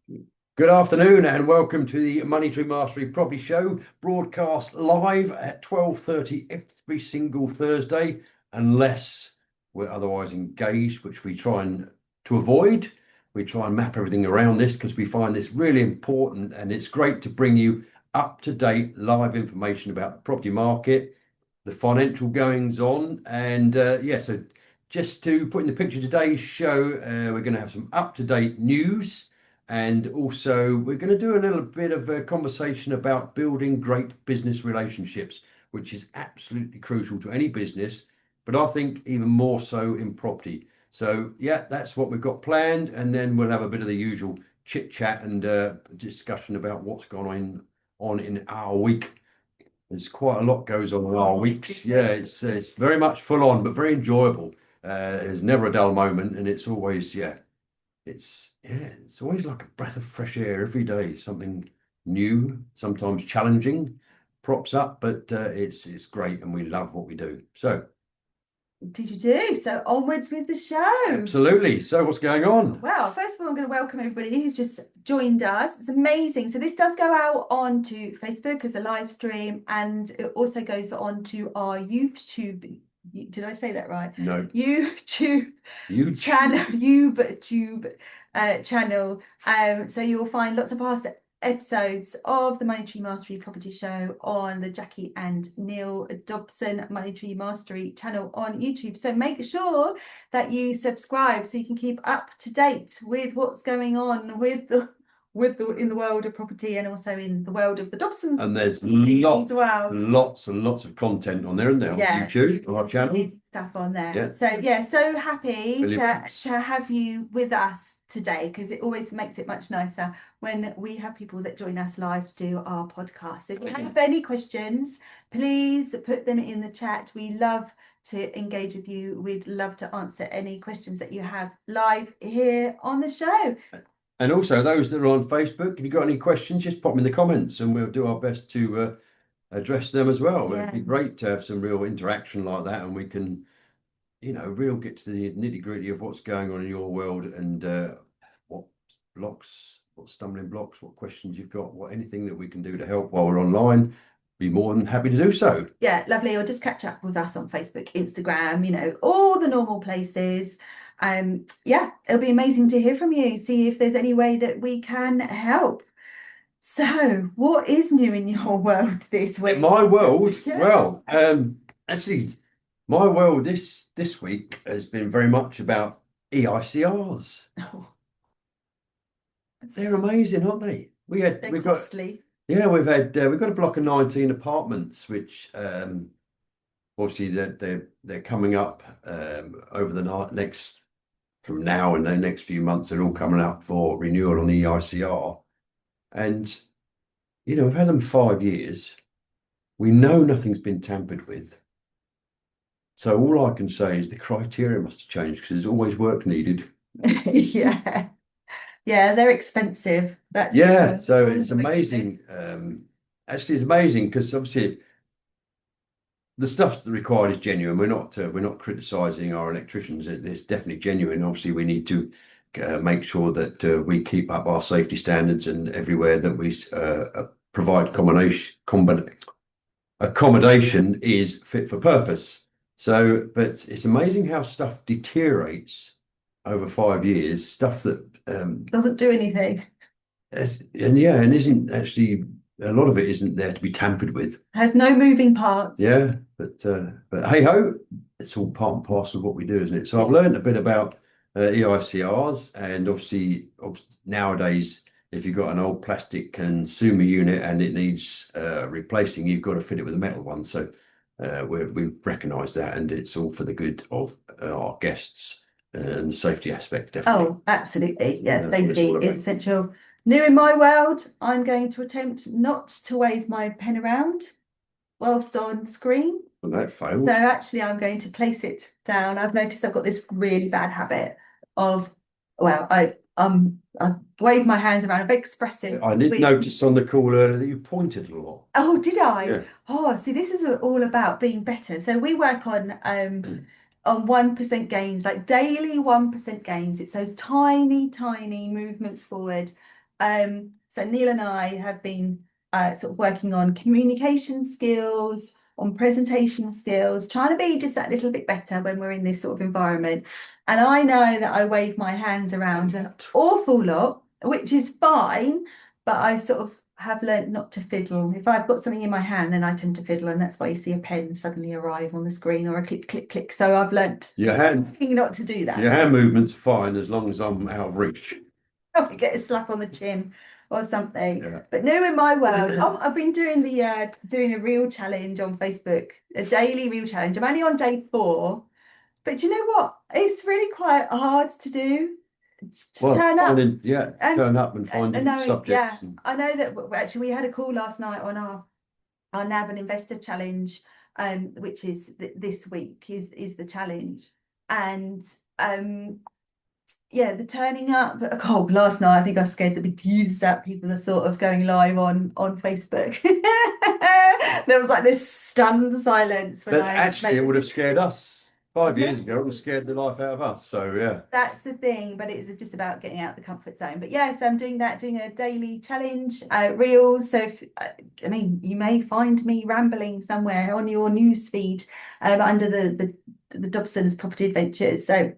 Good afternoon and welcome to the Moneytree Mastery Property Show, broadcast live at 12:30 every single Thursday, unless we're otherwise engaged, which we try and to avoid. We try and map everything around this because we find this really important, and it's great to bring you up-to-date live information about the property market, the financial goings on, and so just to put in the picture today's show, we're going to have some up-to-date news. And also, we're going to do a little bit of a conversation about building great business relationships, which is absolutely crucial to any business, but I think even more so in property. So, yeah, that's what we've got planned. And then we'll have a bit of the usual chit chat and discussion about what's gone on in our week. There's quite a lot goes on in our weeks. Yeah, it's very much full on, but very enjoyable. There's never a dull moment, and it's always, it's always like a breath of fresh air every day. Something new, sometimes challenging, props up, but it's great, and we love what we do. So, Did you do? So onwards with the show. absolutely. So, what's going on? Well, first of all, I'm going to welcome everybody who's just joined us. It's amazing. So this does go out onto Facebook as a live stream, and it also goes on to our YouTube. Did I say that right? No, YouTube channel, channel. So you'll find lots of past episodes of the Moneytree Mastery Property Show on the Jacqui and Neil Dobson Moneytree Mastery channel on YouTube. So make sure that you subscribe so you can keep up to date with what's going on in the world of property and also in the world of the Dobsons. And there's lots and lots of content on there, isn't there, on YouTube, on our channel. Stuff on there. Yeah. So happy Brilliant. to have you with us today, because it always makes it much nicer when we have people that join us live to do our podcast. So if you have any questions, please put them in the chat. We love to engage with you. We'd love to answer any questions that you have live here on the show. And also, those that are on Facebook, if you've got any questions, just pop them in the comments and we'll do our best to address them as well. Yeah. It'd be great to have some real interaction like that, and we can, real get to the nitty-gritty of what's going on in your world, and what stumbling blocks, what questions you've got, anything that we can do to help while we're online. Be more than happy to do so. Yeah, lovely. Or just catch up with us on Facebook, Instagram, all the normal places. It'll be amazing to hear from you, see if there's any way that we can help. So, what is new in your world this week? In my world, Yeah. Well, actually, my world this week has been very much about EICRs. Oh, They're amazing, aren't they? they're We've costly. we've got a block of 19 apartments, which obviously they're coming up over the next, from now and the next few months. They're all coming up for renewal on the EICR, and we've had them 5 years. We know nothing's been tampered with. So all I can say is the criteria must have changed, because there's always work needed. Yeah. Yeah, they're expensive. That's So it's amazing. Actually, it's amazing because obviously the stuff required is genuine. We're not criticizing our electricians. It's definitely genuine. Obviously, we need to make sure that we keep up our safety standards, and everywhere that we provide accommodation is fit for purpose. So, but it's amazing how stuff deteriorates over 5 years. Stuff that doesn't do anything. And isn't actually, a lot of it isn't there to be tampered with. Has no moving parts. Yeah, but hey ho, it's all part and parcel of what we do, isn't it? So I've learned a bit about EICRs, and obviously nowadays, if you've got an old plastic consumer unit and it needs replacing, you've got to fit it with a metal one. So we recognise that, and it's all for the good of our guests and the safety aspect, definitely. Oh, absolutely. Yeah, safety is essential. New in my world, I'm going to attempt not to wave my pen around whilst on screen. Well, that failed. So actually, I'm going to place it down. I've noticed I've got this really bad habit of, I wave my hands around. I'm very expressive. I did notice on the call earlier that you pointed a lot. Oh, did I? Yeah. Oh, see, this is all about being better. So we work on 1% gains, like daily 1% gains. It's those tiny movements forward So Neil and I have been sort of working on communication skills, on presentation skills, trying to be just that little bit better when we're in this sort of environment. And I know that I wave my hands around an awful lot, which is fine, but I sort of have learnt not to fiddle. If I've got something in my hand, then I tend to fiddle, and that's why you see a pen suddenly arrive on the screen or a click, click, click. So I've learnt not to do that. Your hand movements are fine as long as I'm out of reach. I get a slap on the chin or something. Yeah. But no, in my world, I've been doing doing a reel challenge on Facebook, a daily reel challenge. I'm only on day 4, but do you know what? It's really quite hard to do. Turn up and find different subjects. Yeah, I know that actually we had a call last night on our Nab An Investor challenge, which is this week is the challenge, and yeah, the turning up. Oh, last night I think I scared the bejesus out of people. The thought of going live on Facebook. There was like this stunned silence when but actually it would have scared us 5 years ago. It would have scared the life out of us. So yeah, that's the thing. But it's just about getting out the comfort zone. But yeah, so I'm doing a daily challenge, reels. So I mean, you may find me rambling somewhere on your news feed under the Dobson's Property Adventures. So.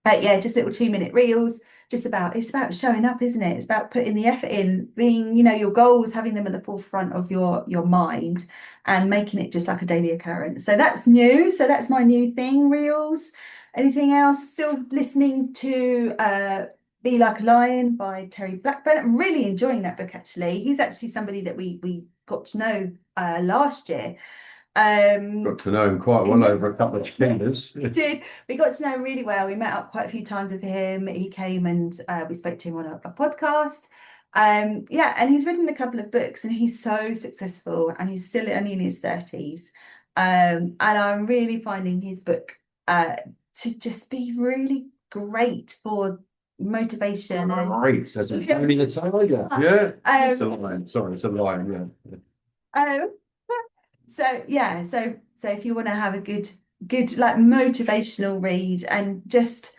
Yeah, just little 2-minute reels. It's about showing up, isn't it? It's about putting the effort in, being, your goals, having them at the forefront of your mind, and making it just like a daily occurrence. So that's new. So that's my new thing, reels. Anything else? Still listening to Be Like a Lion by Terry Blackburn. I'm really enjoying that book, actually. He's actually somebody that we got to know last year. Got to know him quite well over a couple of years. We got to know him really well. We met up quite a few times with him. He came and we spoke to him on a podcast. Yeah, and he's written a couple of books, and he's so successful, and he's still only in his 30s. And I'm really finding his book to just be really great for motivation. Great, as a family tiger. Yeah, it's a lion. Sorry, it's a lion. Yeah. So yeah, so if you want to have a good like motivational read and just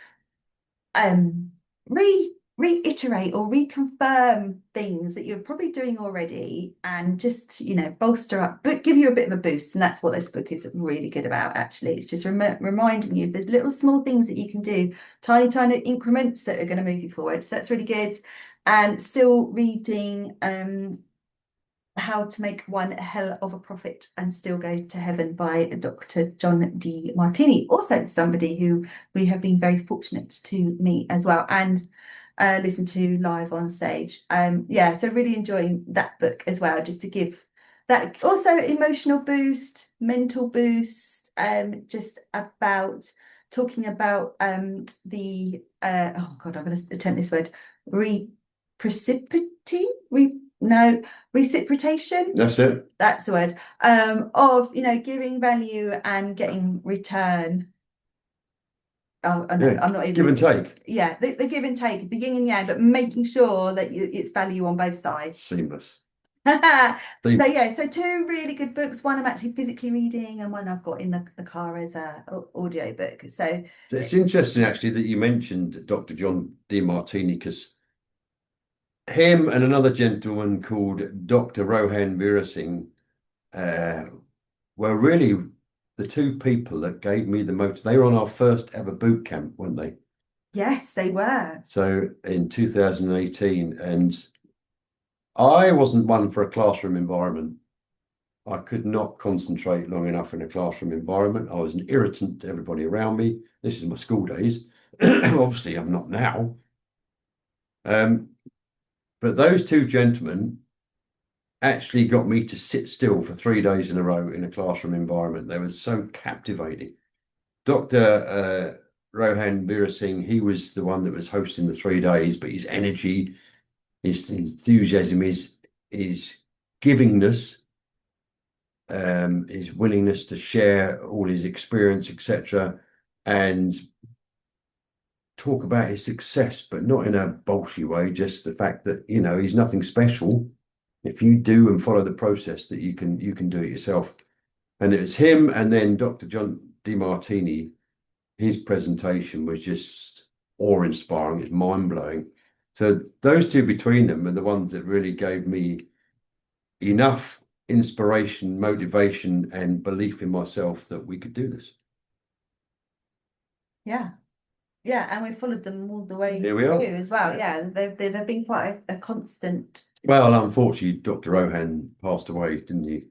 reiterate or reconfirm things that you're probably doing already, and just bolster up, but give you a bit of a boost. And that's what this book is really good about, actually. It's just reminding you of the little small things that you can do, tiny increments that are going to move you forward. So that's really good. And still reading How to Make One Hell of a Profit and Still Go to Heaven by Dr. John D. Martini, also somebody who we have been very fortunate to meet as well and listen to live on stage. Yeah, so really enjoying that book as well, just to give that also emotional boost, mental boost, just about talking about the oh God, I'm going to attempt this word, reciprocation. That's it. That's the word. Of giving value and getting return. Oh, I'm not even give and take. Yeah, the give and take, the yin and yang, but making sure that it's value on both sides. Seamless. So yeah, so 2 really good books. One I'm actually physically reading, and one I've got in the car as a audio book. So it's interesting actually that you mentioned Dr. John D. Martini, because him and another gentleman called Dr. Rohan Veerasinghe were really the 2 people that gave me the most. They were on our first ever boot camp, weren't they? Yes, they were. So in 2018, and I wasn't one for a classroom environment. I could not concentrate long enough in a classroom environment. I was an irritant to everybody around me. This is my school days. Obviously, I'm not now. But those 2 gentlemen actually got me to sit still for 3 days in a row in a classroom environment. They were so captivating. Dr. Rohan Veerasinghe, he was the one that was hosting the 3 days, but his energy, his enthusiasm, his givingness, his willingness to share all his experience, etc., and talk about his success, but not in a bolshy way, just the fact that he's nothing special. If you do and follow the process, that you can do it yourself. And it was him, and then Dr. John D. Martini. His presentation was just awe-inspiring. It's mind-blowing. So those two between them are the ones that really gave me enough inspiration, motivation, and belief in myself that we could do this. Yeah. Yeah, and we followed them all the way Here we through are. as well. Yeah, they've been quite a constant. Well, unfortunately, Dr. Rohan passed away, didn't he, a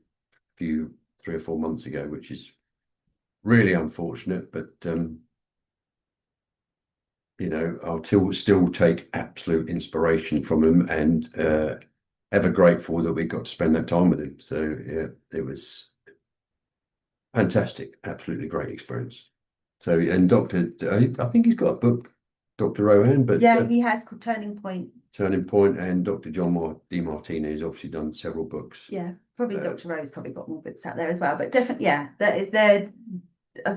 few 3 or 4 months ago, which is really unfortunate. But I'll still take absolute inspiration from him, and ever grateful that we got to spend that time with him. So yeah, it was fantastic, absolutely great experience. So, and I think he's got a book, Dr. Rohan, but Yeah, he has called Turning Point. Turning Point, and Dr. John D. Martinez has obviously done several books. Yeah, probably Dr. Rose probably got more books out there as well, but definitely, yeah, they're uh,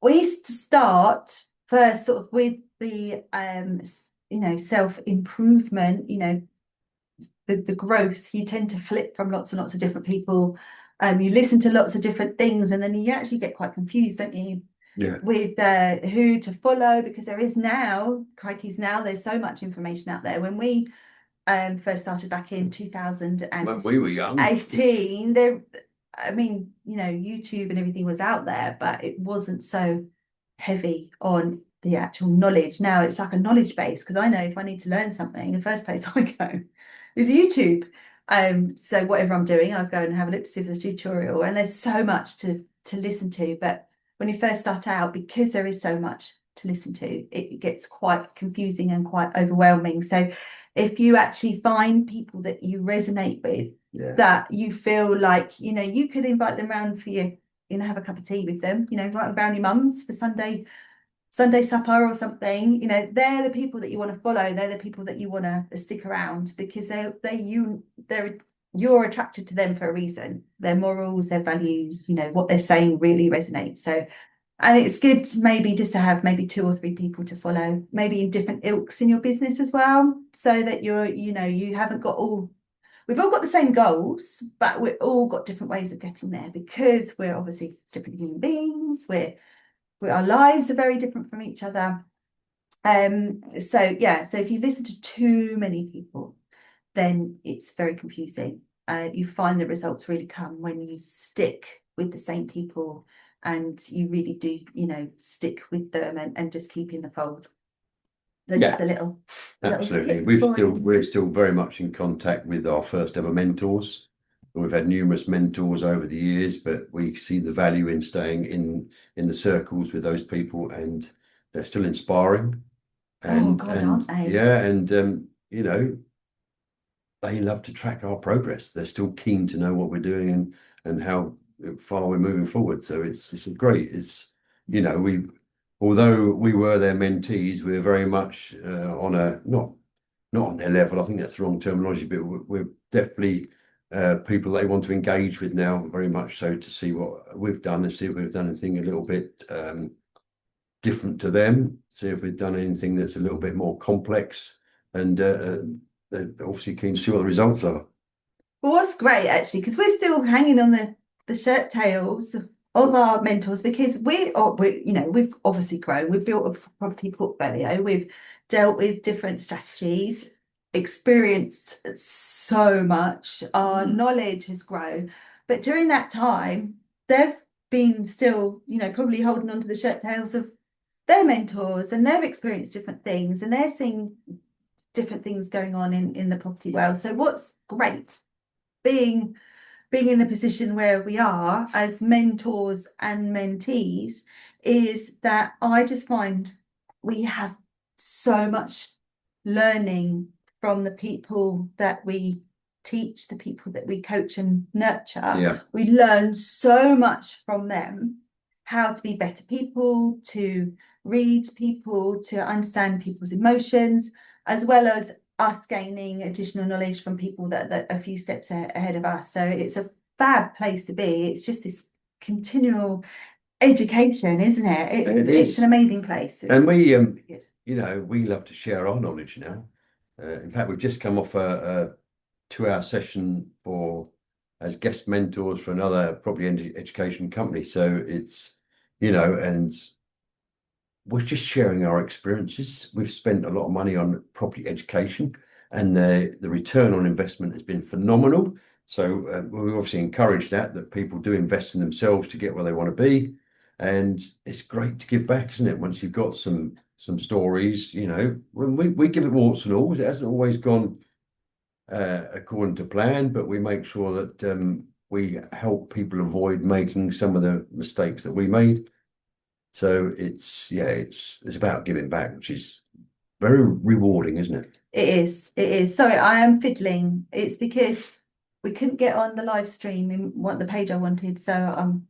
we used to start first sort of with the self-improvement, the growth. You tend to flip from lots and lots of different people. You listen to lots of different things, and then you actually get quite confused, don't you? Yeah. With who to follow, because there is now, crikeys, now there's so much information out there. When we first started back in 2018, When we were young, there, I mean, YouTube and everything was out there, but it wasn't so heavy on the actual knowledge. Now it's like a knowledge base, because I know if I need to learn something, the first place I go is YouTube. So whatever I'm doing, I'll go and have a look to see if there's a tutorial, and there's so much to listen to. But when you first start out, because there is so much to listen to, it gets quite confusing and quite overwhelming. So if you actually find people that you resonate with, that you feel like, you could invite them around for you, have a cup of tea with them, invite them around your mum's for Sunday supper or something, they're the people that you want to follow. They're the people that you want to stick around, because you're attracted to them for a reason. Their morals, their values, what they're saying really resonates. So, and it's good maybe just to have maybe 2 or 3 people to follow, maybe in different ilks in your business as well, so that you haven't got we've all got the same goals, but we've all got different ways of getting there, because we're obviously different human beings. Our lives are very different from each other. So if you listen to too many people, then it's very confusing. You find the results really come when you stick with the same people, and you really do, stick with them and just keep in the fold. Absolutely. We're still very much in contact with our first ever mentors. We've had numerous mentors over the years, but we see the value in staying in the circles with those people, and they're still inspiring. And aren't they? Yeah, and they love to track our progress. They're still keen to know what we're doing and how far we're moving forward. So it's great. Although we were their mentees, we're very much on a not on their level. I think that's the wrong terminology, but we're definitely people they want to engage with now, very much so, to see what we've done and see if we've done anything a little bit different to them, see if we've done anything that's a little bit more complex, and they're obviously keen to see what the results are. Well, what's great actually, because we're still hanging on the shirt tails of our mentors, because we've obviously grown. We've built a property portfolio. We've dealt with different strategies, experienced so much. Our knowledge has grown, but during that time, they've been still, probably holding on to the shirt tails of their mentors, and they've experienced different things, and they're seeing different things going on in the property world. So what's great being in the position where we are as mentors and mentees is that I just find we have so much learning from the people that we teach, the people that we coach and nurture. Yeah. We learn so much from them, how to be better people, to read people, to understand people's emotions, as well as us gaining additional knowledge from people that are a few steps ahead of us. So it's a fab place to be. It's just this continual education, isn't it? It's an amazing place. And we we love to share our knowledge now. In fact, we've just come off a 2-hour session as guest mentors for another property education company. So it's and we're just sharing our experiences. We've spent a lot of money on property education, and the return on investment has been phenomenal. So we obviously encourage that people do invest in themselves to get where they want to be, and it's great to give back, isn't it? Once you've got some stories, when we give it warts and all. It hasn't always gone according to plan, but we make sure that we help people avoid making some of the mistakes that we made. So it's about giving back, which is very rewarding, isn't it? It is. It is. Sorry, I am fiddling. It's because we couldn't get on the live stream in the page I wanted. So I'm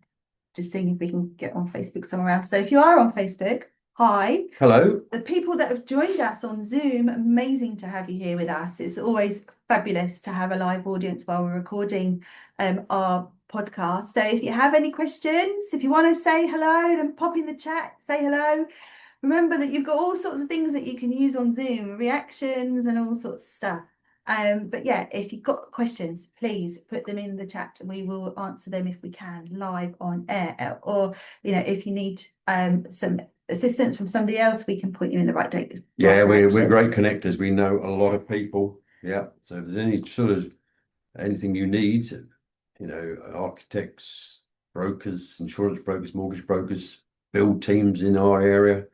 just seeing if we can get on Facebook somewhere else. So if you are on Facebook, hi. Hello. The people that have joined us on Zoom, amazing to have you here with us. It's always fabulous to have a live audience while we're recording our podcast. So if you have any questions, if you want to say hello, then pop in the chat, say hello. Remember that you've got all sorts of things that you can use on Zoom, reactions and all sorts of stuff. But yeah, if you've got questions, please put them in the chat and we will answer them if we can live on air. Or, if you need some assistance from somebody else, we can point you in the right direction. Yeah, we're great connectors. We know a lot of people. Yeah. So if there's any sort of anything you need, architects, brokers, insurance brokers, mortgage brokers, build teams in our area.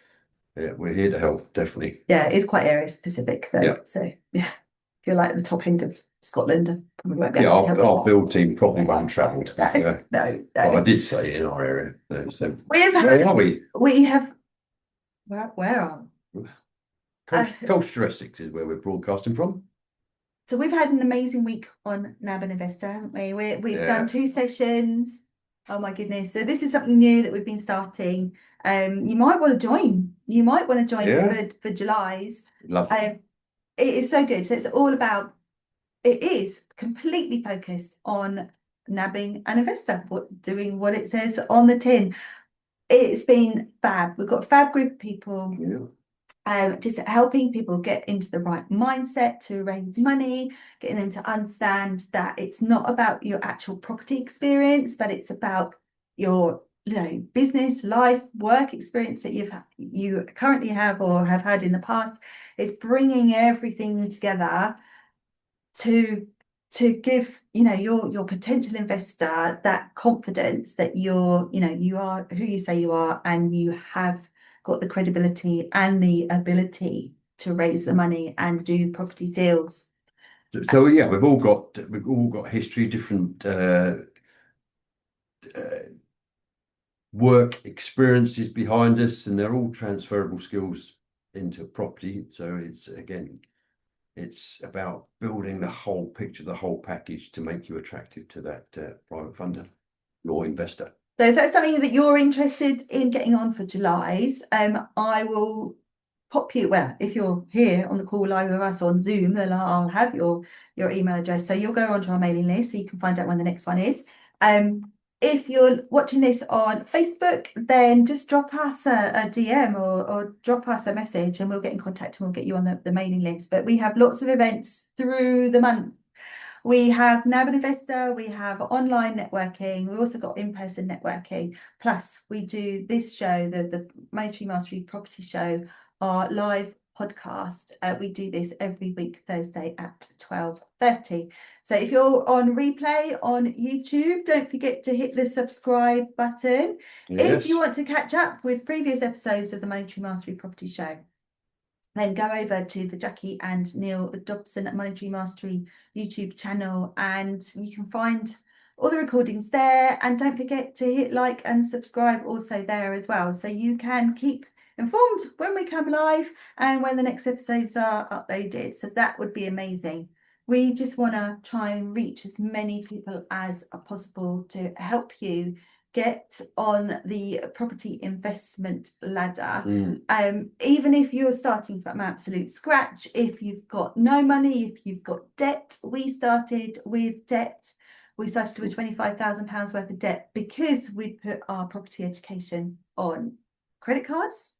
Yeah, we're here to help, definitely. Yeah, it's quite area specific though. Yeah. So yeah, if you're like the top end of Scotland, probably won't be Yeah, able to help our build team probably won't travel. No. But I did say in our area. So Where are we? We have where are we? Colchester, Essex is where we're broadcasting from. So we've had an amazing week on Nab An Investor, haven't we? We've done 2 sessions. Oh my goodness. So this is something new that we've been starting. You might want to join. You might want to join for July's. Lovely. It is so good. So it's all about, it is completely focused on nabbing an investor, doing what it says on the tin. It's been fab. We've got a fab group of people. Just helping people get into the right mindset to raise money, getting them to understand that it's not about your actual property experience, but it's about your business, life, work experience that you currently have or have had in the past. It's bringing everything together to give your potential investor that confidence that you are who you say you are, and you have got the credibility and the ability to raise the money and do property deals. So yeah, we've all got history, different work experiences behind us, and they're all transferable skills into property. So it's about building the whole picture, the whole package to make you attractive to that private funder or investor. So if that's something that you're interested in getting on for July's, I will pop you, well, if you're here on the call live with us on Zoom, then I'll have your email address. So you'll go onto our mailing list so you can find out when the next one is. If you're watching this on Facebook, then just drop us a DM or drop us a message and we'll get in contact and we'll get you on the mailing list. But we have lots of events through the month. We have Nab An Investor, we have online networking, we've also got in-person networking. Plus, we do this show, the Moneytree Mastery Property Show, our live podcast. We do this every week, Thursday at 12:30. So if you're on replay on YouTube, don't forget to hit the subscribe button. Yes. If you want to catch up with previous episodes of the Moneytree Mastery Property Show, then go over to the Jacqui and Neil Dobson Moneytree Mastery YouTube channel and you can find all the recordings there. And don't forget to hit like and subscribe also there as well, so you can keep informed when we come live and when the next episodes are uploaded. So that would be amazing. We just want to try and reach as many people as possible to help you get on the property investment ladder. Even if you're starting from absolute scratch, if you've got no money, if you've got debt. We started with debt. We started with £25,000 worth of debt because we put our property education on credit cards.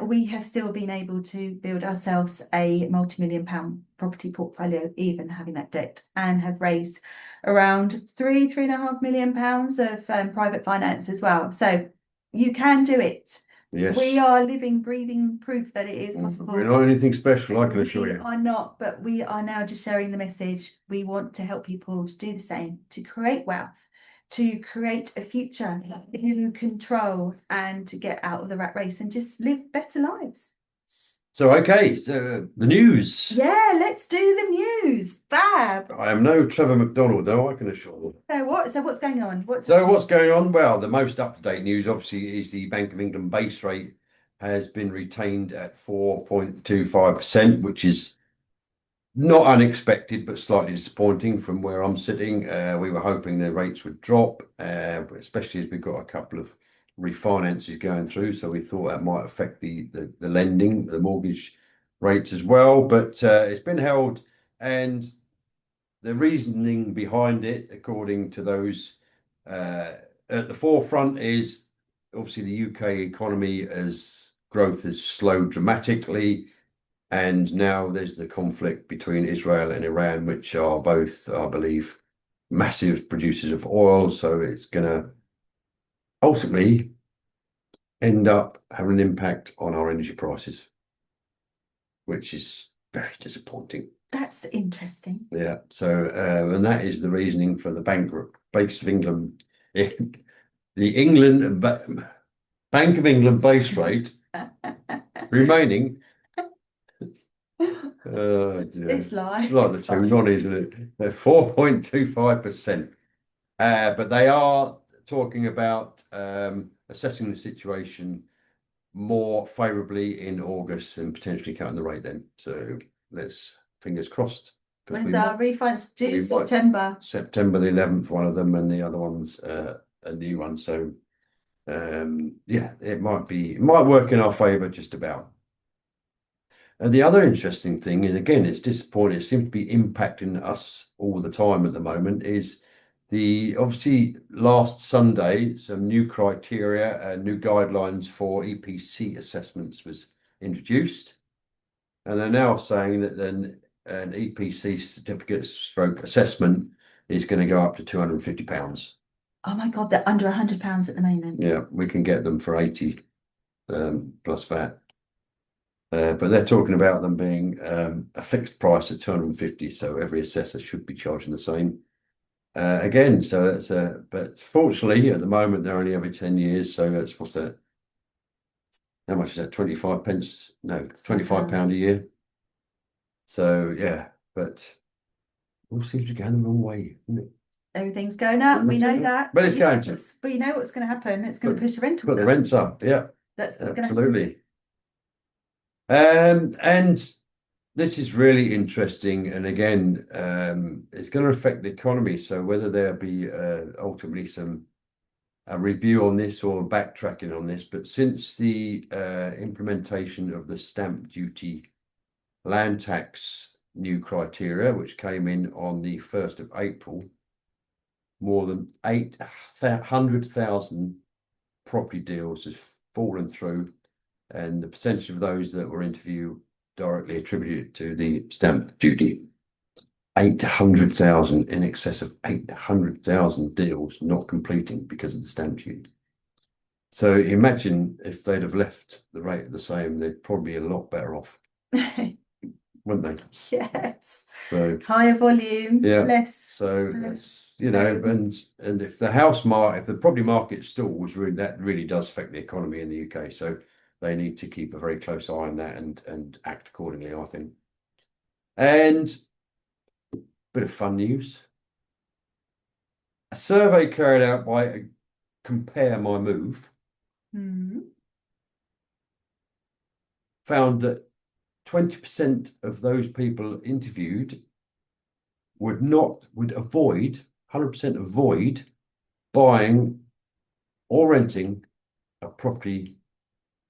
We have still been able to build ourselves a multi-million-pound property portfolio, even having that debt, and have raised around £3.5 million of private finance as well. So you can do it. Yes. We are living, breathing proof that it is We're possible. not anything special, I can We assure you. are not, but we are now just sharing the message. We want to help people to do the same, to create wealth, to create a future, to control and to get out of the rat race and just live better lives. So, okay, so the news. Yeah, let's do the news. Fab. I am no Trevor McDonald, though, I can assure you. So what's going on? What's going on? Well, the most up-to-date news, obviously, is the Bank of England base rate has been retained at 4.25%, which is not unexpected, but slightly disappointing from where I'm sitting. We were hoping the rates would drop, especially as we've got a couple of refinances going through. So we thought that might affect the lending, the mortgage rates as well. But it's been held, and the reasoning behind it, according to those at the forefront, is obviously the UK economy as growth has slowed dramatically. And now there's the conflict between Israel and Iran, which are both, I believe, massive producers of oil. So it's going to ultimately end up having an impact on our energy prices, which is very disappointing. That's interesting. Yeah. So, and that is the reasoning for the Bank of England, Bank of England base rate remaining. It's live. Like the two non, isn't it? They're 4.25%. But they are talking about assessing the situation more favourably in August and potentially cutting the rate then. So let's fingers crossed. When the refunds due September. September the 11th, one of them, and the other one's a new one. So yeah, it might work in our favour just about. And the other interesting thing, and again, it's disappointing, it seems to be impacting us all the time at the moment, is obviously last Sunday, some new criteria and new guidelines for EPC assessments was introduced. And they're now saying that then an EPC certificate stroke assessment is going to go up to £250. Oh my God, they're under £100 at the moment. Yeah, we can get them for 80 plus VAT. But they're talking about them being a fixed price at 250, so every assessor should be charging the same. Again, so that's but fortunately at the moment they're only every 10 years, so that's what's that? How much is that? 25 pence? No, £25 a year. So yeah, but all seems to be going the wrong way, isn't it? Everything's going up, we know that. But it's going to. But you know what's going to happen? It's going to push the rental Put the rents up, yeah. That's what's absolutely. And this is really interesting, and again, it's going to affect the economy. So whether there be ultimately a review on this or backtracking on this, but since the implementation of the stamp duty land tax new criteria, which came in on the 1st of April, more than 800,000 property deals has fallen through, and the percentage of those that were interviewed directly attributed to the stamp duty, 800,000, in excess of 800,000 deals not completing because of the stamp duty. So imagine if they'd have left the rate the same, they'd probably be a lot better off, wouldn't they? Yes. So higher volume, yeah. less. So that's, you know, and if the house market, if the property market stalls, that really does affect the economy in the UK. So they need to keep a very close eye on that and act accordingly, I think. And a bit of fun news. A survey carried out by Compare My Move found that 20% of those people interviewed would 100% avoid buying or renting a property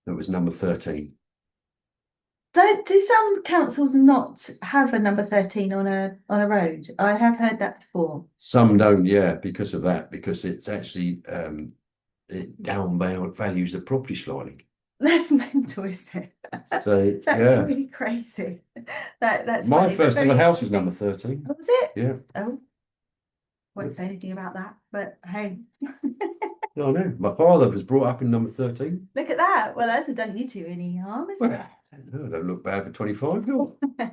that was number 13. Do some councils not have a number 13 on a road? I have heard that before. Some don't, yeah, because of that, because it's actually it downvalues the property slightly. That's mental, isn't it? So that's yeah, really crazy. That's my funny, first ever house was number 13. Oh, was it? Yeah. Oh, won't say anything about that, but hey. I know. My father was brought up in number 13. Look at that. Well, that's done you two any harm, isn't Well, I don't look bad for 25, no. it?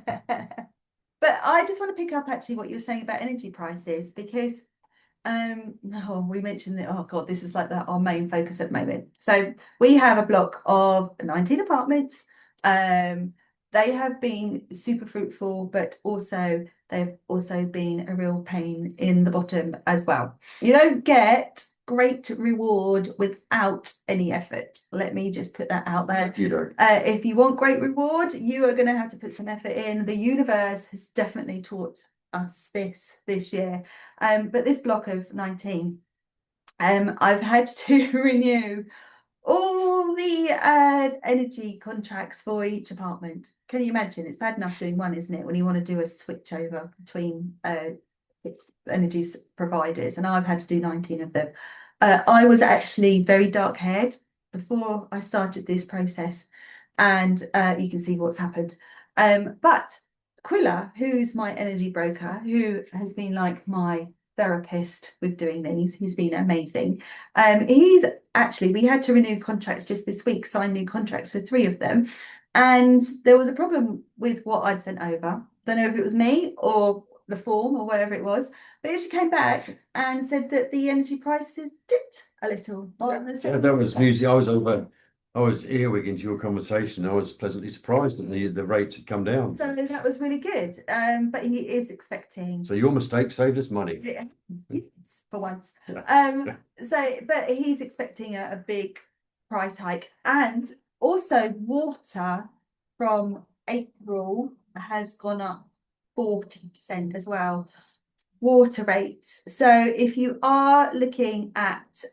But I just want to pick up actually what you were saying about energy prices because no, we mentioned that, oh God, this is like our main focus at the moment. So we have a block of 19 apartments. They have been super fruitful, but also they've also been a real pain in the bottom as well. You don't get great reward without any effort. Let me just put that out there. You don't. If you want great reward, you are going to have to put some effort in. The universe has definitely taught us this year. But this block of 19, I've had to renew all the energy contracts for each apartment. Can you imagine? It's bad enough doing one, isn't it? When you want to do a switch over between its energy providers, and I've had to do 19 of them. I was actually very dark haired before I started this process, and you can see what's happened. But Quilla, who's my energy broker, who has been like my therapist with doing these, he's been amazing. He's actually, we had to renew contracts just this week, sign new contracts for 3 of them. And there was a problem with what I'd sent over. Don't know if it was me or the form or whatever it was, but it actually came back and said that the energy prices dipped a little on the Yeah, second that was quarter. music. I was earwigging to your conversation. I was pleasantly surprised that the rates had come down. So that was really good. But he is expecting. So your mistake saved us money. Yeah, yes, for once. Yeah. But he's expecting a big price hike, and also water from April has gone up 40% as well. Water rates. So if you are looking at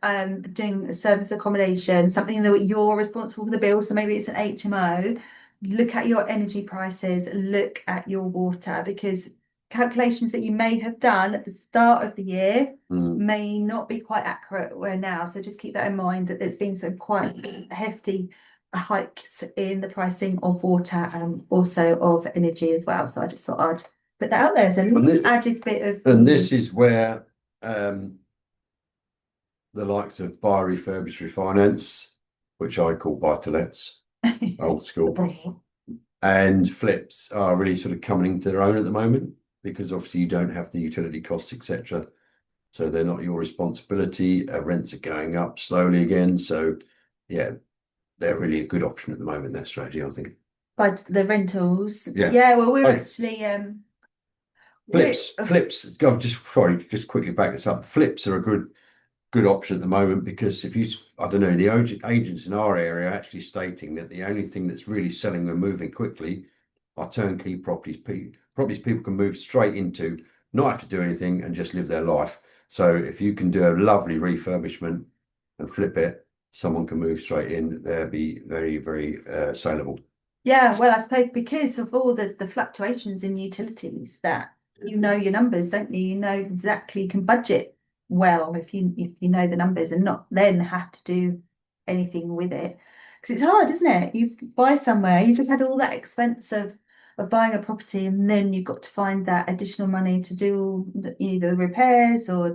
doing service accommodation, something that you're responsible for the bill, so maybe it's an HMO, look at your energy prices, look at your water, because calculations that you may have done at the start of the year may not be quite accurate where now. So just keep that in mind, that there's been some quite hefty hikes in the pricing of water and also of energy as well. So I just thought I'd put that out there as a little added bit of. And this is where the likes of buy, refurbish, refinance, which I call buy to lets, old school, and flips are really sort of coming into their own at the moment, because obviously you don't have the utility costs, etc. So they're not your responsibility. Rents are going up slowly again. So yeah, they're really a good option at the moment, that strategy, I think. But the rentals. Yeah. Well, we're actually flips. Go just quickly back this up. Flips are a good option at the moment, because if you, I don't know, the agents in our area are actually stating that the only thing that's really selling and moving quickly are turnkey properties. Properties people can move straight into, not have to do anything, and just live their life. So if you can do a lovely refurbishment and flip it, someone can move straight in. They'll be very, very saleable. Yeah, well, I suppose because of all the fluctuations in utilities, that you know your numbers, don't you? You know exactly, you can budget well if you know the numbers, and not then have to do anything with it. Because it's hard, isn't it? You buy somewhere, you just had all that expense of buying a property, and then you've got to find that additional money to do either repairs or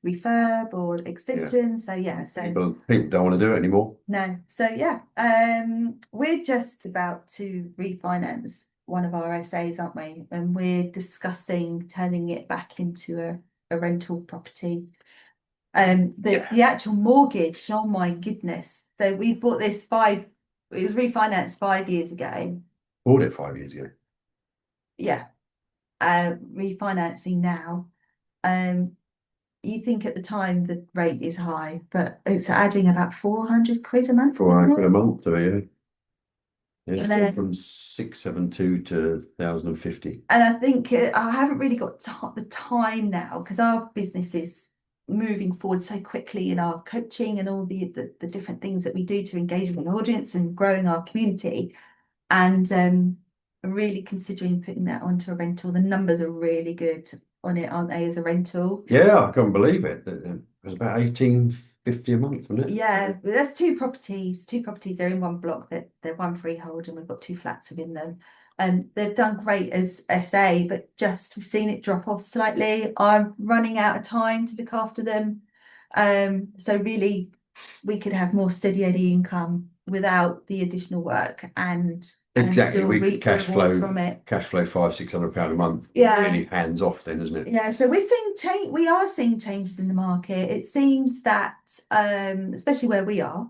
refurb or extension. So people don't want to do it anymore. No. So we're just about to refinance one of our SAs, aren't we? And we're discussing turning it back into a rental property. The actual mortgage, oh my goodness. So we bought this it was refinanced 5 years ago. Bought it 5 years ago. Yeah. Refinancing now. You think at the time the rate is high, but it's adding about 400 quid a month. 400 quid a month, so yeah. And It's then- gone from 672 to 1,050. And I think I haven't really got the time now, because our business is moving forward so quickly in our coaching and all the different things that we do to engage with an audience and growing our community. And really considering putting that onto a rental. The numbers are really good on it, aren't they, as a rental? Yeah, I can't believe it. It was about 1,850 a month, wasn't it? Yeah, but that's two properties. They're in one block. They're one freehold, and we've got 2 flats within them. And they've done great as SA, but just we've seen it drop off slightly. I'm running out of time to look after them. So really, we could have more steady Eddie income without the additional work and Exactly. still We could reap the rewards from it. cash flow £500-600 a month. Yeah. Really hands off then, isn't it? Yeah, so we're seeing change. We are seeing changes in the market. It seems that, especially where we are,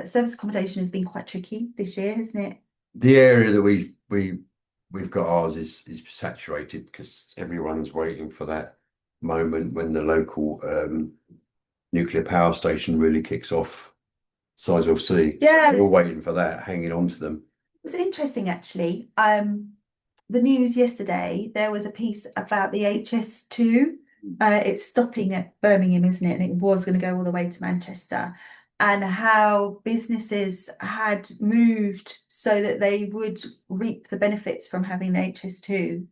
service accommodation has been quite tricky this year, hasn't it? The area that we've got ours is saturated because everyone's waiting for that moment when the local nuclear power station really kicks off. Sizewell C. Yeah. We're all waiting for that, hanging on to them. It's interesting actually. The news yesterday, there was a piece about the HS2. It's stopping at Birmingham, isn't it? And it was going to go all the way to Manchester. And how businesses had moved so that they would reap the benefits from having the HS2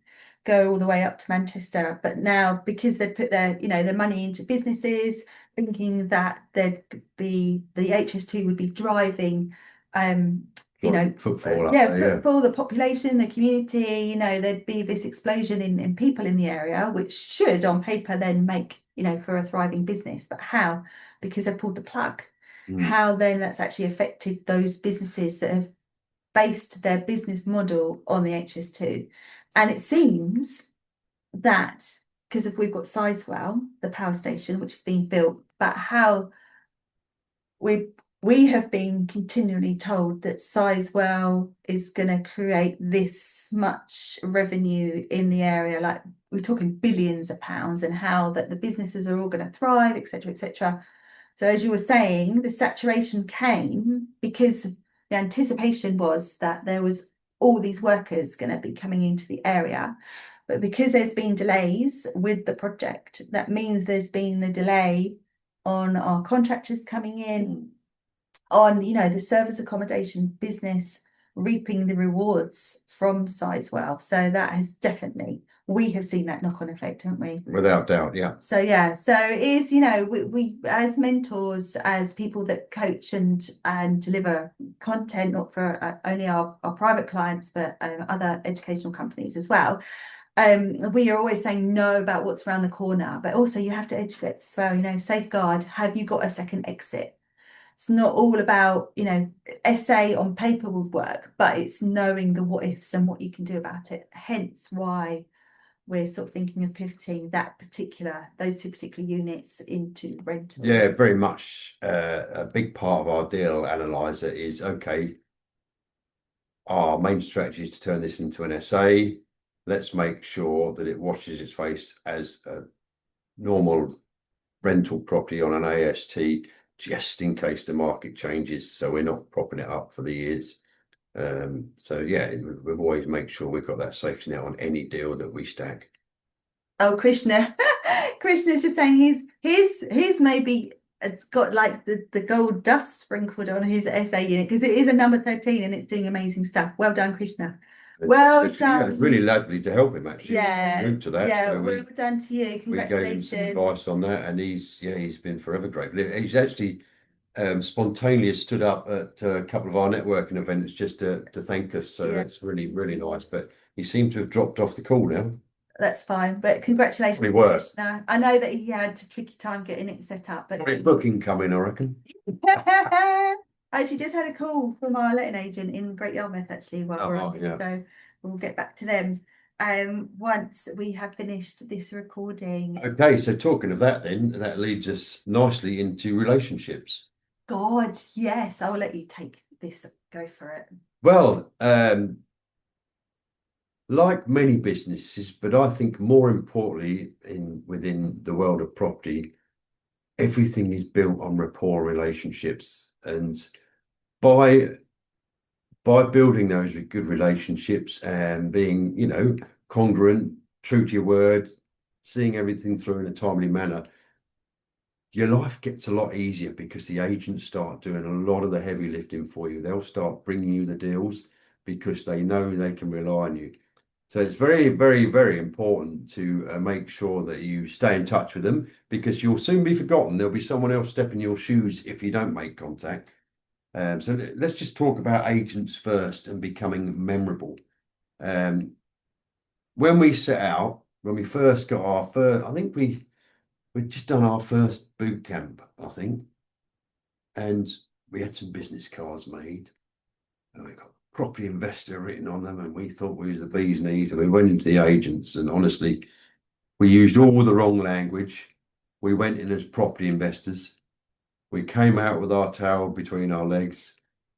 go all the way up to Manchester. But now, because they've put their money into businesses, thinking that there'd be the HS2 would be driving footfall up there, footfall, the population, the community, there'd be this explosion in people in the area, which should on paper then make, for a thriving business. But how? Because they've pulled the plug. How then that's actually affected those businesses that have based their business model on the HS2. And it seems that because if we've got Sizewell, the power station, which is being built, but how we have been continually told that Sizewell is going to create this much revenue in the area, like we're talking billions of pounds, and how that the businesses are all going to thrive, etc., etc. So as you were saying, the saturation came because the anticipation was that there was all these workers going to be coming into the area. But because there's been delays with the project, that means there's been a delay on our contractors coming in, on, the service accommodation business reaping the rewards from Sizewell. So that has definitely, we have seen that knock-on effect, haven't we? Without doubt, yeah. So yeah, so it is, we as mentors, as people that coach and deliver content, not for only our private clients, but other educational companies as well. We are always saying no about what's around the corner, but also you have to educate as well, safeguard, have you got a second exit? It's not all about, essay on paper would work, but it's knowing the what ifs and what you can do about it. Hence why we're sort of thinking of pivoting those two particular units into rental. Yeah, very much. A big part of our deal analyzer is, okay, our main strategy is to turn this into an SA. Let's make sure that it washes its face as a normal rental property on an AST, just in case the market changes, so we're not propping it up for the years. So yeah, we've always make sure we've got that safety net on any deal that we stack. Oh, Krishna. Krishna's just saying his maybe it's got like the gold dust sprinkled on his SA unit because it is a number 13 and it's doing amazing stuff. Well done, Krishna. Well done. Yeah, it's really lovely to help him actually. Yeah. Move to that. Yeah, so well done to you. Congratulations. We gave him some advice on that, and he's been forever grateful. He's actually spontaneously stood up at a couple of our networking events just to thank us. So that's really, really nice. But he seemed to have dropped off the call now. That's fine, but congratulations. We were. No, I know that he had a tricky time getting it set up, but booking coming, I reckon. I actually just had a call from our letting agent in Great Yarmouth actually while we're on, so we'll get back to them once we have finished this recording. Okay, so talking of that then, that leads us nicely into relationships. God, yes, I'll let you take this, go for it. Well, like many businesses, but I think more importantly within the world of property, everything is built on rapport relationships. And by building those with good relationships and being, congruent, true to your word, seeing everything through in a timely manner, your life gets a lot easier because the agents start doing a lot of the heavy lifting for you. They'll start bringing you the deals because they know they can rely on you. So it's very, very, very important to make sure that you stay in touch with them because you'll soon be forgotten. There'll be someone else stepping your shoes if you don't make contact. So let's just talk about agents first and becoming memorable. When we set out, when we first got our first, I think we we'd just done our first boot camp, I think, and we had some business cards made, and we got property investor written on them, and we thought we was the bee's knees, and we went into the agents, and honestly, we used all the wrong language. We went in as property investors. We came out with our towel between our legs.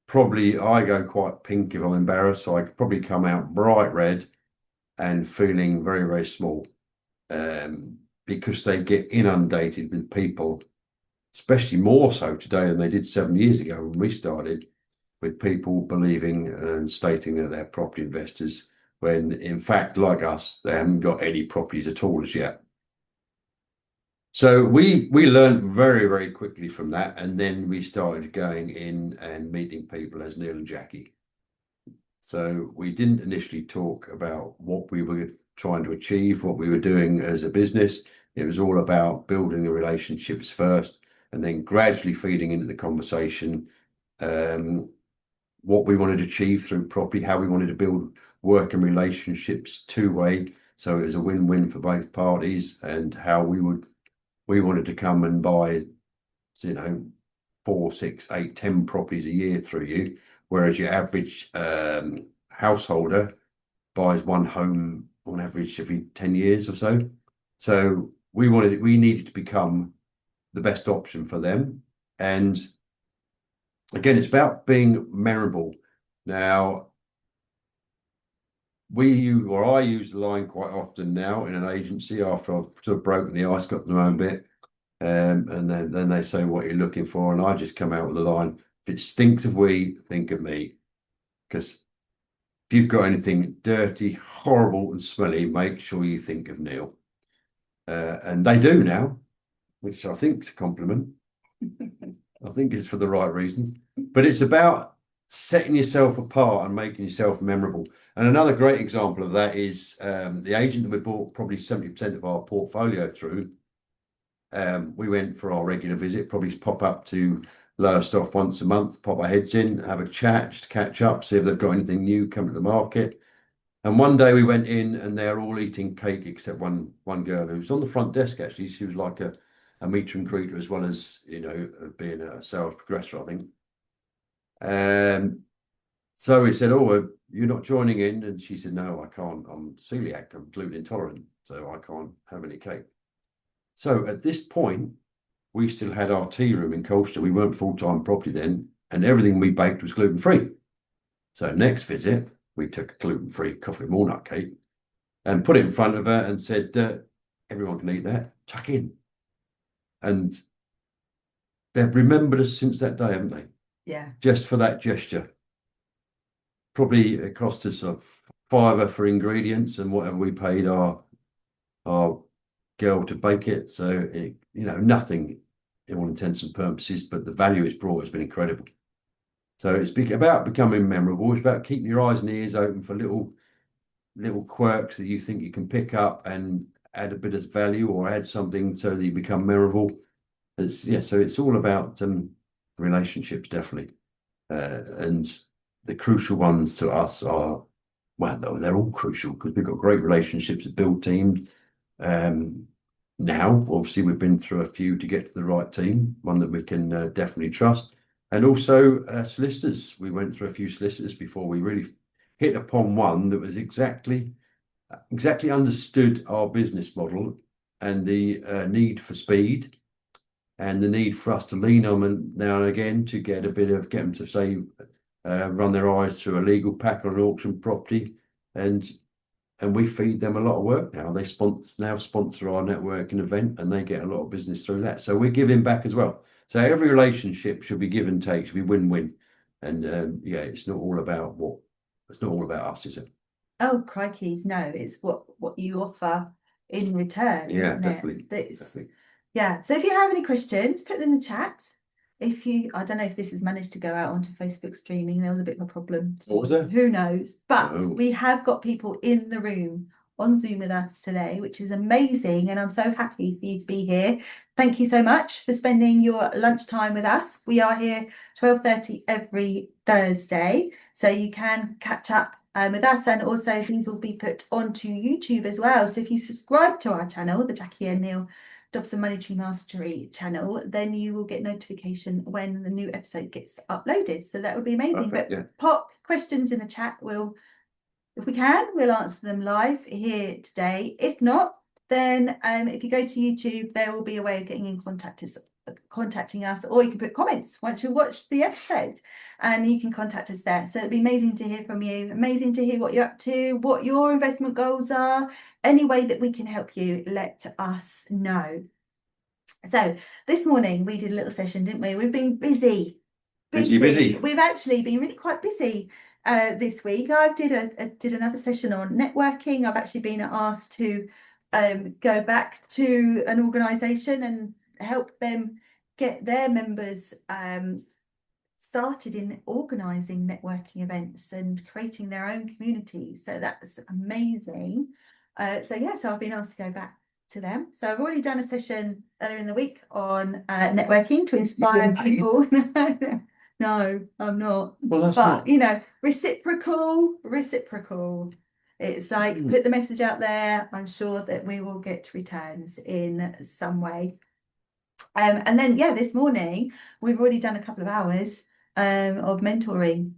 Probably I go quite pink if I'm embarrassed, so I could probably come out bright red and feeling very, very small, because they get inundated with people, especially more so today than they did 7 years ago when we started, with people believing and stating that they're property investors, when in fact, like us, they haven't got any properties at all as yet. So we learned very, very quickly from that, and then we started going in and meeting people as Neil and Jacqui. So we didn't initially talk about what we were trying to achieve, what we were doing as a business. It was all about building the relationships first, and then gradually feeding into the conversation what we wanted to achieve through property, how we wanted to build working relationships two-way, so it was a win-win for both parties, and how we wanted to come and buy, 4, 6, 8, 10 properties a year through you, whereas your average householder buys one home on average every 10 years or so. So we needed to become the best option for them. And again, it's about being memorable. Now, I use the line quite often now in an agency after I've sort of broken the ice, got to know a bit, and then they say what you're looking for, and I just come out with the line: if it stinks of weed, think of me. Because if you've got anything dirty, horrible, and smelly, make sure you think of Neil. And they do now, which I think is a compliment. I think it's for the right reasons, but it's about setting yourself apart and making yourself memorable. And another great example of that is the agent that we bought probably 70% of our portfolio through. We went for our regular visit, probably pop up to Lowestoft once a month, pop our heads in, have a chat, just catch up, see if they've got anything new coming to the market. And one day we went in and they're all eating cake except one girl who's on the front desk. Actually, she was like a meet and greeter as well as being a sales progressor, I think. So we said, "Oh, you're not joining in?" And she said, "No, I can't. I'm celiac. I'm gluten intolerant, so I can't have any cake." So at this point, we still had our tea room in Colchester. We weren't full-time property then, and everything we baked was gluten-free. So next visit, we took a gluten-free coffee and walnut cake and put it in front of her and said, "Everyone can eat that. Chuck in." And they've remembered us since that day, haven't they? Yeah. Just for that gesture. Probably it cost us a £5 for ingredients and whatever we paid our girl to bake it. So nothing in all intents and purposes, but the value it's brought has been incredible. So it's about becoming memorable. It's about keeping your eyes and ears open for little quirks that you think you can pick up and add a bit of value or add something so that you become memorable. So it's all about relationships, definitely. And the crucial ones to us are, well, they're all crucial because we've got great relationships to build teams. Now, obviously, we've been through a few to get to the right team, one that we can definitely trust. And also solicitors. We went through a few solicitors before we really hit upon one that was exactly understood our business model and the need for speed and the need for us to lean on them now and again to get them to say, run their eyes through a legal pack on an auction property. And we feed them a lot of work now. They sponsor our networking event and they get a lot of business through that. So we're giving back as well. So every relationship should be give and take, should be win-win. And it's not all about us, is it? Oh, crikeys, no, it's what you offer in return, Yeah, isn't definitely. it? Definitely. Yeah. So if you have any questions, put them in the chat. I don't know if this has managed to go out onto Facebook streaming. There was a bit of a problem. What was it? Who knows? But Oh. we have got people in the room on Zoom with us today, which is amazing. And I'm so happy for you to be here. Thank you so much for spending your lunchtime with us. We are here 12:30 every Thursday. So you can catch up with us, and also things will be put onto YouTube as well. So if you subscribe to our channel, the Jacqui and Neil Dobson Moneytree Mastery channel, then you will get notification when the new episode gets uploaded. So that would be amazing. Perfect, But yeah. pop questions in the chat. If we can, we'll answer them live here today. If not, then if you go to YouTube, there will be a way of getting in contacting us, or you can put comments once you watch the episode, and you can contact us there. So it'd be amazing to hear from you, amazing to hear what you're up to, what your investment goals are. Any way that we can help you, let us know. So this morning we did a little session, didn't we? We've been busy. Busy. We've actually been really quite busy this week. I did another session on networking. I've actually been asked to go back to an organisation and help them get their members started in organising networking events and creating their own communities. So that's amazing. So I've been asked to go back to them. So I've already done a session earlier in the week on networking to inspire people. No, I'm not. Well, that's But not. you know, reciprocal. It's like put the message out there. I'm sure that we will get returns in some way. And then this morning we've already done a couple of hours of mentoring.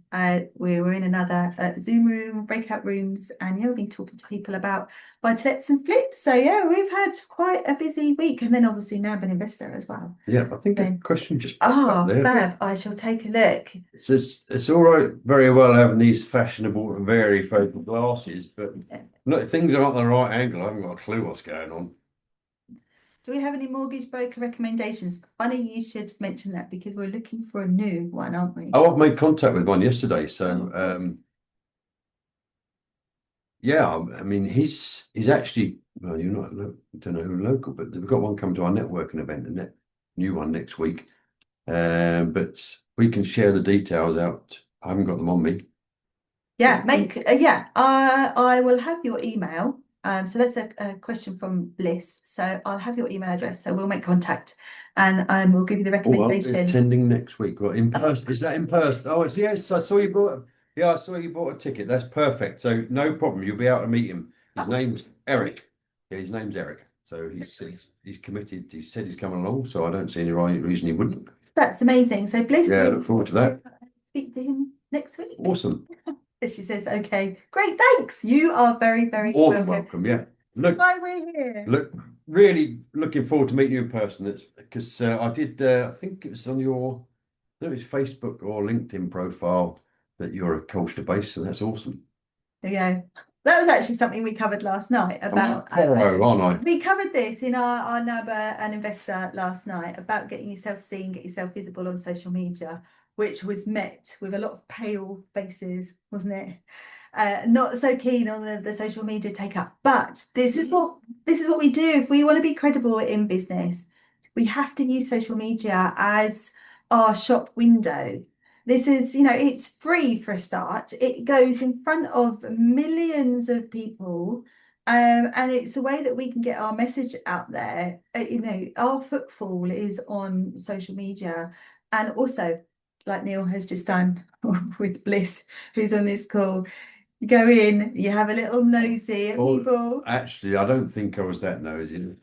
We were in another Zoom room, breakout rooms, and we've been talking to people about buy-to-lets and flips. So we've had quite a busy week, and then obviously Nab An Investor as well. Yeah, I think a question just popped up there. Fab. I shall take a look. It's all right, very well having these fashionable and varifocal glasses, but look, things aren't the right angle. I haven't got a clue what's going on. Do we have any mortgage broker recommendations? Funny you should mention that, because we're looking for a new one, aren't we? Oh, I've made contact with one yesterday. So, I mean, he's actually, well, you're not, don't know who local, but we've got one coming to our networking event, a new one next week. But we can share the details out. I haven't got them on me. I will have your email. So that's a question from Bliss. So I'll have your email address. So we'll make contact, and we'll give you the recommendation. Attending next week. Well, in person. Is that in person? Oh, yes. I saw you bought. I saw you bought a ticket. That's perfect. So no problem. You'll be able to meet him. His name's Eric. Yeah, his name's Eric. So he's committed. He said he's coming along. So I don't see any reason he wouldn't. That's amazing. So Bliss. Yeah, look forward to that. Speak to him next week. Awesome. She says, "Okay, great, thanks. You are very, very welcome." Yeah, that's why we're here. Really looking forward to meeting you in person. That's because I did. I think it was on your, I don't know, it's Facebook or LinkedIn profile that you're a Colchester base, so that's awesome. Yeah, that was actually something we covered last night about. Aren't I? We covered this in our Nab An Investor last night about getting yourself seen, get yourself visible on social media, which was met with a lot of pale faces, wasn't it? Not so keen on the social media take up. But this is what we do. If we want to be credible in business, we have to use social media as our shop window. This is, it's free for a start. It goes in front of millions of people. And it's the way that we can get our message out there. Our footfall is on social media, and also, like Neil has just done with Bliss, who's on this call, you go in, you have a little nosy at people. Actually, I don't think I was that nosy.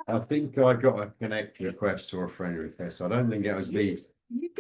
I think I got a connect request or a friend request. I don't think it was me. You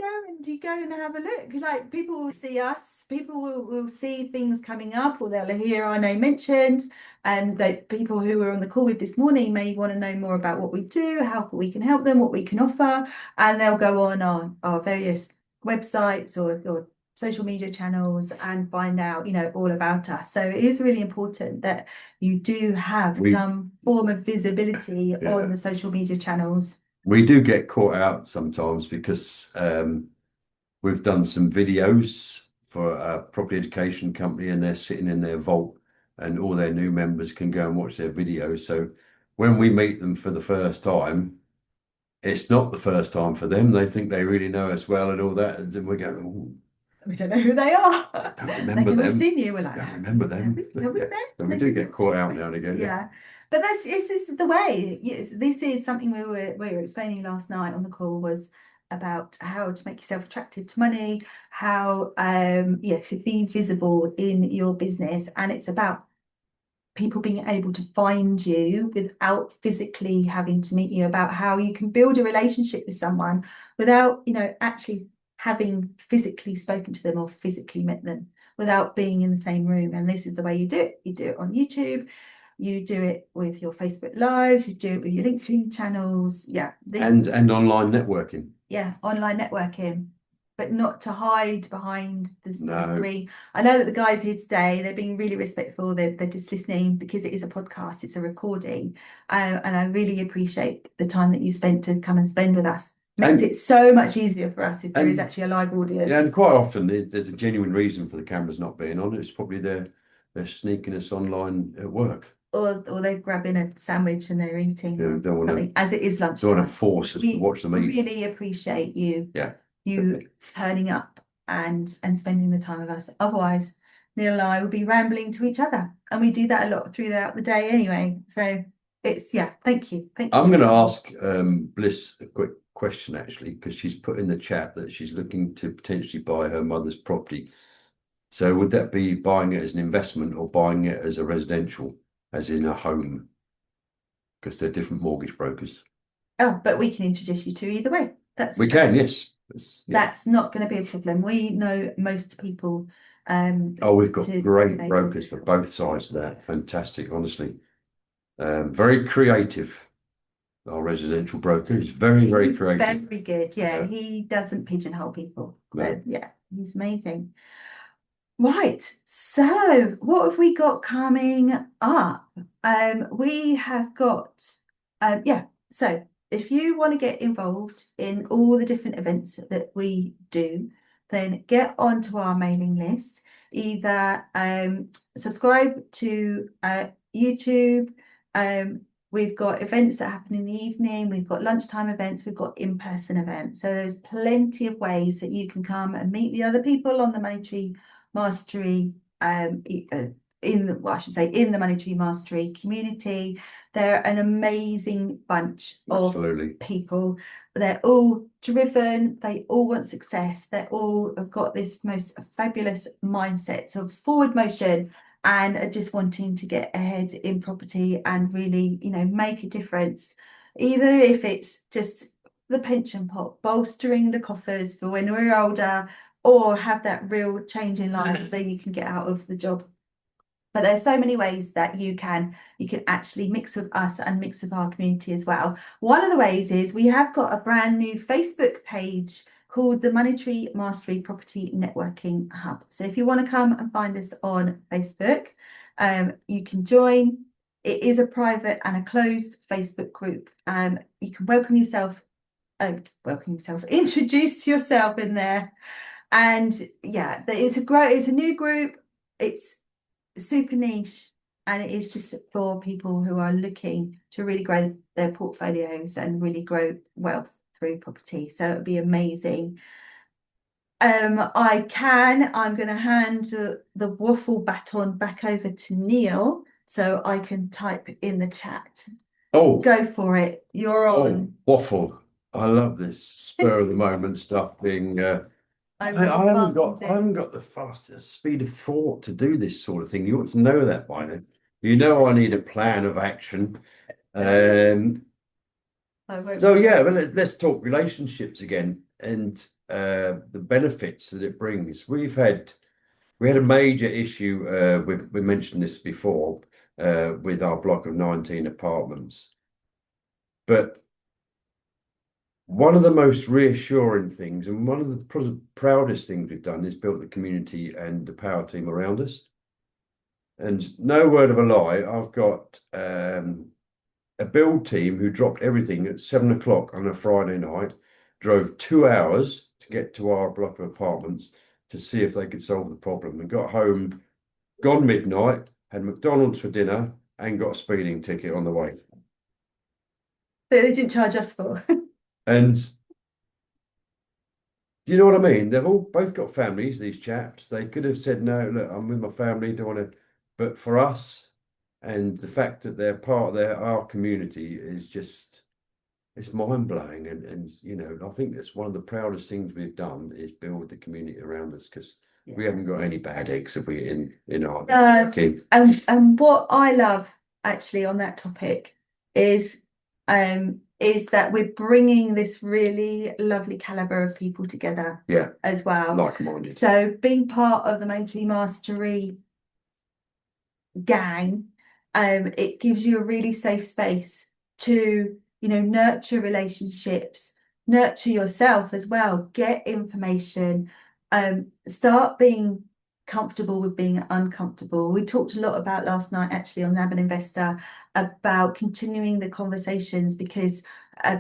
go and have a look. Like, people will see us, people will see things coming up, or they'll hear our name mentioned, and that people who were on the call with this morning may want to know more about what we do, how we can help them, what we can offer, and they'll go on our various websites or social media channels and find out, all about us. So it is really important that you do have some form of visibility on the social media channels. We do get caught out sometimes because we've done some videos for a property education company, and they're sitting in their vault, and all their new members can go and watch their videos. So when we meet them for the first time, it's not the first time for them. They think they really know us well and all that, and then we go, "Ooh, we don't know who they are." Don't remember them. We've seen you. We're like, don't remember them. So we do get caught out now and again. Yeah. But this is the way. Yes, this is something we were explaining last night on the call, was about how to make yourself attractive to money, how to be visible in your business, and it's about people being able to find you without physically having to meet you, about how you can build a relationship with someone without, actually having physically spoken to them or physically met them, without being in the same room. And this is the way you do it. You do it on YouTube, you do it with your Facebook Lives, you do it with your LinkedIn channels. Yeah. And online networking. Yeah, online networking, but not to hide behind the No. three. I know that the guys here today, they're being really respectful. They're just listening because it is a podcast, it's a recording. And I really appreciate the time that you spent to come and spend with us. Makes it so much easier for us if there is actually a live audience. Yeah, and quite often there's a genuine reason for the cameras not being on. It's probably they're sneaking us online at work. Or they're grabbing a sandwich and they're eating. Yeah, don't want to, as it is lunchtime. Don't want to force us to watch them eat. Really appreciate you. Yeah. You turning up and spending the time with us. Otherwise, Neil and I would be rambling to each other, and we do that a lot throughout the day anyway. So it's thank you. I'm going to ask Bliss a quick question actually, because she's put in the chat that she's looking to potentially buy her mother's property. So would that be buying it as an investment or buying it as a residential, as in a home? Because they're different mortgage brokers. Oh, but we can introduce you to either way. We can, yes. That's not going to be a problem. We know most people. We've got great brokers for both sides of that. Fantastic, honestly. Very creative. Our residential broker is very, very creative. Very good. Yeah, he doesn't pigeonhole people. No. So, yeah, he's amazing. Right, so what have we got coming up? We have got, so if you want to get involved in all the different events that we do, then get onto our mailing list. Either subscribe to YouTube. We've got events that happen in the evening. We've got lunchtime events. We've got in-person events. So there's plenty of ways that you can come and meet the other people on the Moneytree Mastery in the Moneytree Mastery community. They're an amazing bunch of people. They're all driven, they all want success, they all have got this most fabulous mindset of forward motion and are just wanting to get ahead in property and really, make a difference. Either if it's just the pension pot, bolstering the coffers for when we're older, or have that real change in life so you can get out of the job. But there's so many ways that you can actually mix with us and mix with our community as well. One of the ways is we have got a brand new Facebook page called the Moneytree Mastery Property Networking Hub. So if you want to come and find us on Facebook, you can join. It is a private and a closed Facebook group. You can introduce yourself in there. And yeah, it's a new group. It's super niche, and it is just for people who are looking to really grow their portfolios and really grow wealth through property. So it'd be amazing. I'm going to hand the waffle baton back over to Neil so I can type in the chat. Oh, go for it. You're on. Waffle. I love this spur of the moment stuff being I haven't got the fastest speed of thought to do this sort of thing. You ought to know that by now. I need a plan of action. So yeah, but let's talk relationships again and the benefits that it brings. We had a major issue. We mentioned this before with our block of 19 apartments, but one of the most reassuring things and one of the proudest things we've done is built the community and the power team around us. And no word of a lie, I've got a build team who dropped everything at 7 o'clock on a Friday night, drove 2 hours to get to our block of apartments to see if they could solve the problem, and got home, gone midnight, had McDonald's for dinner, and got a speeding ticket on the way. But they didn't charge us for. And do you know what I mean? They've both got families, these chaps. They could have said, no, look, I'm with my family, don't want to. But for us, and the fact that they're part of our community is just, it's mind-blowing. And I think that's one of the proudest things we've done is build the community around us, because We haven't got any bad eggs, have we, in our No. networking? And what I love actually on that topic is that we're bringing this really lovely caliber of people together Yeah, as well. like-minded. So being part of the Moneytree Mastery gang, it gives you a really safe space to, nurture relationships, nurture yourself as well, get information, start being comfortable with being uncomfortable. We talked a lot about last night actually on Nab An Investor about continuing the conversations, because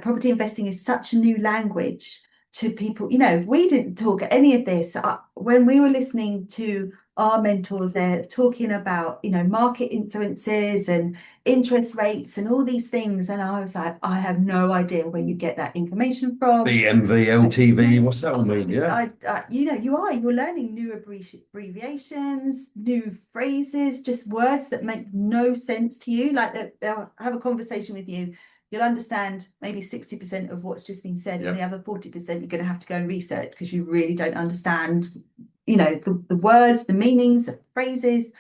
property investing is such a new language to people. We didn't talk any of this when we were listening to our mentors. They're talking about, market influences and interest rates and all these things. And I was like, I have no idea where you get that information from. BMV, LTV, what's that all mean? Yeah. You're learning new abbreviations, new phrases, just words that make no sense to you. Like they'll have a conversation with you. You'll understand maybe 60% of what's just been said, and the other 40% you're going to have to go and research because you really don't understand, the words, the meanings, the phrases.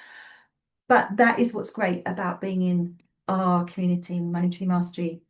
But that is what's great about being in our community, Moneytree Mastery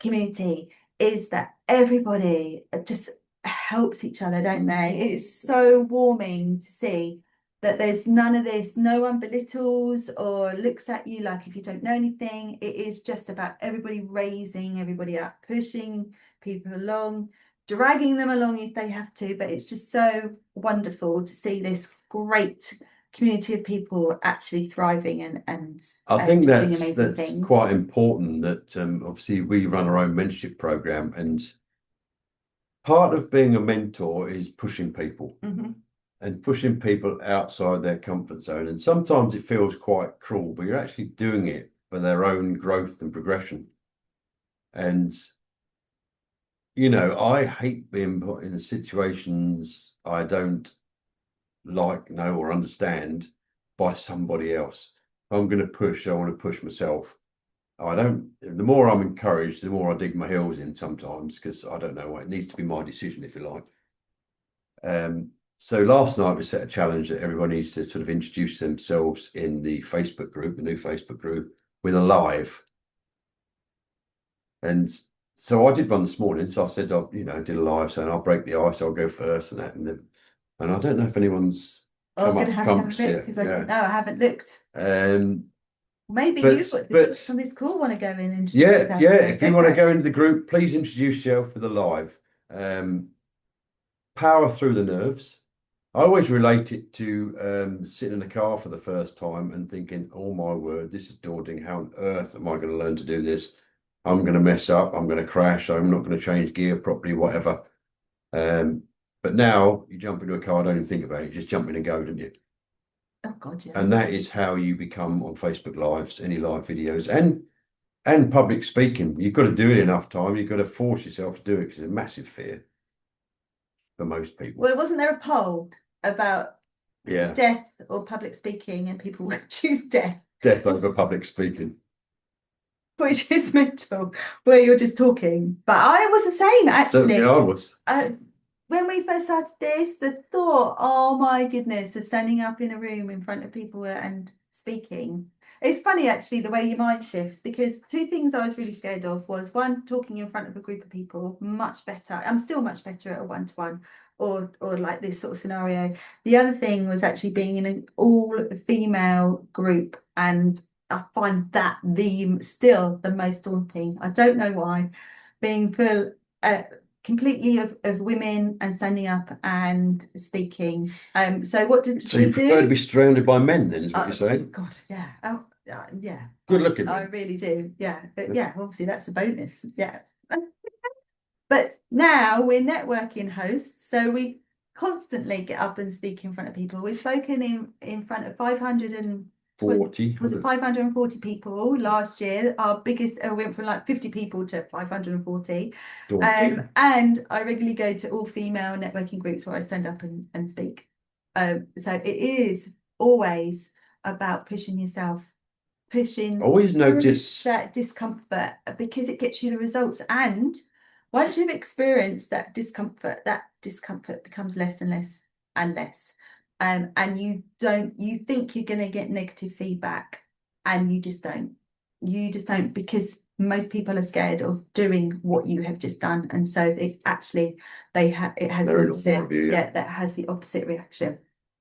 community, is that everybody just helps each other, don't they? It's so warming to see that there's none of this, no one belittles or looks at you like if you don't know anything. It is just about everybody raising everybody up, pushing people along, dragging them along if they have to. But it's just so wonderful to see this great community of people actually thriving and I think just doing that's amazing things. quite important. That obviously we run our own mentorship program, and part of being a mentor is pushing people. And pushing people outside their comfort zone. And sometimes it feels quite cruel, but you're actually doing it for their own growth and progression. And, I hate being put in situations I don't like, know, or understand by somebody else. If I'm going to push, I want to push myself. The more I'm encouraged, the more I dig my heels in sometimes, because I don't know what it needs to be my decision, if you like. So last night we set a challenge that everyone needs to sort of introduce themselves in the Facebook group, the new Facebook group, with a live. And so I did one this morning. So I said, I did a live saying I'll break the ice, I'll go first and that. And I don't know if anyone's come up trumps yet. Because I haven't looked. Maybe but on this call want to go in and if you want to go into the group, please introduce yourself for the live. Power through the nerves. I always relate it to sitting in a car for the first time and thinking, oh my word, this is daunting. How on earth am I going to learn to do this? I'm going to mess up. I'm going to crash. I'm not going to change gear properly, whatever. But now you jump into a car, don't even think about it. You just jump in and go, don't you? Oh God, yeah. And that is how you become on Facebook Lives, any live videos, and public speaking. You've got to do it enough time. You've got to force yourself to do it, because it's a massive fear for most people. Well, wasn't there a poll about Yeah, death or public speaking, and people would choose death? Death over public speaking. Which is mental, where you're just talking. But I was the same, actually. Certainly I was. When we first started this, the thought, oh my goodness, of standing up in a room in front of people and speaking. It's funny, actually, the way your mind shifts, because two things I was really scared of was, one, talking in front of a group of people, much better. I'm still much better at a one-to-one or like this sort of scenario. The other thing was actually being in an all-female group, and I find that still the most daunting. I don't know why. Being full completely of women and standing up and speaking. So what did So you prefer to be surrounded by men then, is what you're saying? God, yeah. Oh, yeah. Good looking. I really do. Yeah. But yeah, obviously that's a bonus. Yeah. But now we're networking hosts, so we constantly get up and speak in front of people. We've spoken in front of 540. Was it 540 people last year? Our biggest went from like 50 people to 540. And I regularly go to all female networking groups where I stand up and speak. So it is always about pushing yourself, always notice that discomfort, because it gets you the results. And once you've experienced that discomfort becomes less and less and less. and you think you're going to get negative feedback, and you just don't, because most people are scared of doing what you have just done, and so it has They're the in opposite, review, yeah. that has the opposite reaction.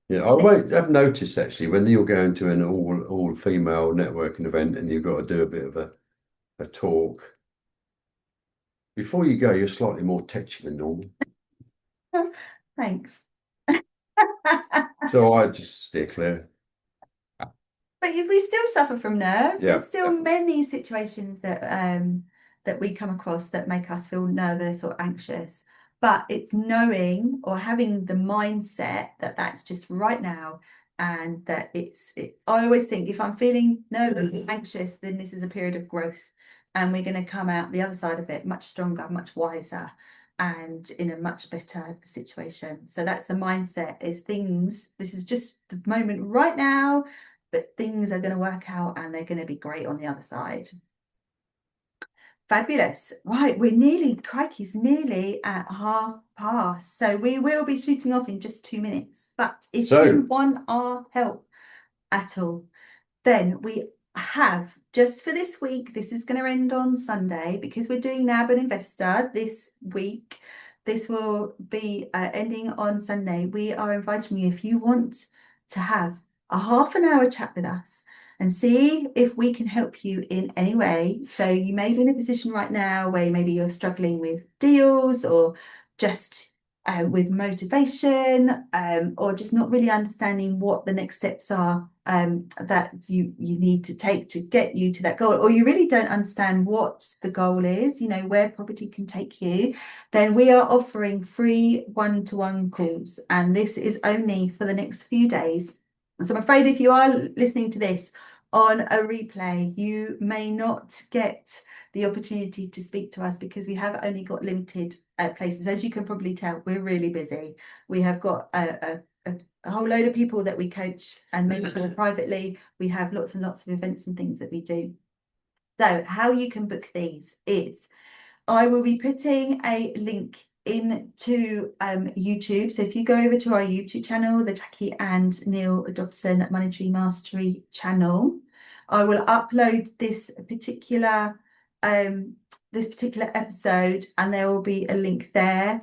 Yeah, I've noticed actually when you're going to an all female networking event and you've got to do a bit of a talk, before you go, you're slightly more tetchy than normal. Thanks. So I just steer clear. But we still suffer from nerves. Yeah, There's still many situations that we come across that make us feel nervous or anxious. But it's knowing or having the mindset that that's just right now, and that I always think if I'm feeling nervous and anxious, then this is a period of growth, and we're going to come out the other side of it much stronger, much wiser, and in a much better situation. So that's the mindset. This is just the moment right now, but things are going to work out and they're going to be great on the other side. Fabulous. Right, crikey's nearly at past. So we will be shooting off in just 2 minutes. But if you want our help at all, then we have, just for this week, this is going to end on Sunday because we're doing Nab An Investor this week. This will be ending on Sunday. We are inviting you, if you want to have a half an hour chat with us and see if we can help you in any way. So you may be in a position right now where maybe you're struggling with deals, or just with motivation, or just not really understanding what the next steps are that you need to take to get you to that goal, or you really don't understand what the goal is, where property can take you, then we are offering free one-to-one calls, and this is only for the next few days. So I'm afraid if you are listening to this on a replay, you may not get the opportunity to speak to us because we have only got limited places. As you can probably tell, we're really busy. We have got a whole load of people that we coach and mentor privately. We have lots and lots of events and things that we do. So how you can book these is, I will be putting a link into YouTube. So if you go over to our YouTube channel, the Jacqui and Neil Dobson Moneytree Mastery channel, I will upload this particular episode, and there will be a link there.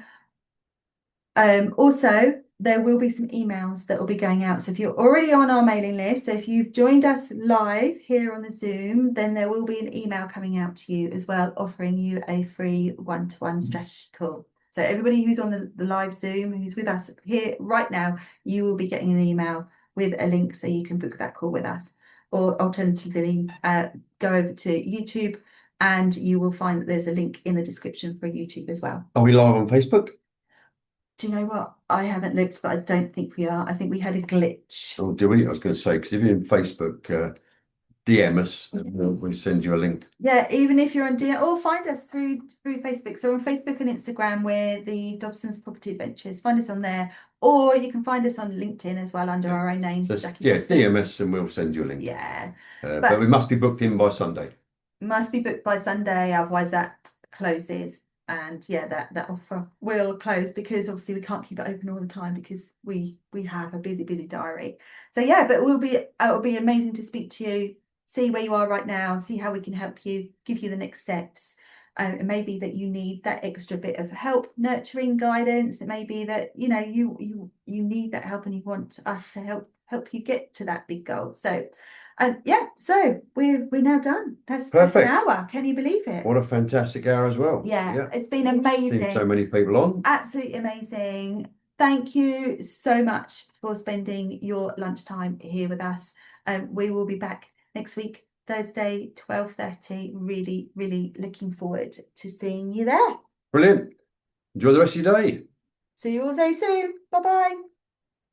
Also, there will be some emails that will be going out. So if you're already on our mailing list, so if you've joined us live here on the Zoom, then there will be an email coming out to you as well, offering you a free one-to-one strategy call. So everybody who's on the live Zoom, who's with us here right now, you will be getting an email with a link so you can book that call with us. Or alternatively, go over to YouTube and you will find that there's a link in the description for YouTube as well. Are we live on Facebook? Do you know what? I haven't looked, but I don't think we are. I think we had a glitch. Oh, do we? I was going to say, because if you're in Facebook, DM us, and we'll send you a link. Yeah, even if you're on DM, or find us through Facebook. So on Facebook and Instagram, we're the Dobson's Property Adventures. Find us on there, or you can find us on LinkedIn as well under our own names. So, DM us and we'll send you a link. Yeah, but we must be booked in by Sunday. Must be booked by Sunday, otherwise that closes. And yeah, that offer will close because obviously we can't keep it open all the time because we have a busy diary. So yeah, but it'll be amazing to speak to you, see where you are right now, see how we can help you, give you the next steps. It may be that you need that extra bit of help, nurturing guidance. It may be that you need that help and you want us to help you get to that big goal. So yeah, so we're now done. That's an hour. Can you believe it? What a fantastic hour as well. Yeah. It's been amazing. Seen so many people on. Absolutely amazing. Thank you so much for spending your lunchtime here with us. We will be back next week, Thursday, 12:30. Really, really looking forward to seeing you there. Brilliant. Enjoy the rest of your day. See you all very soon. Bye-bye.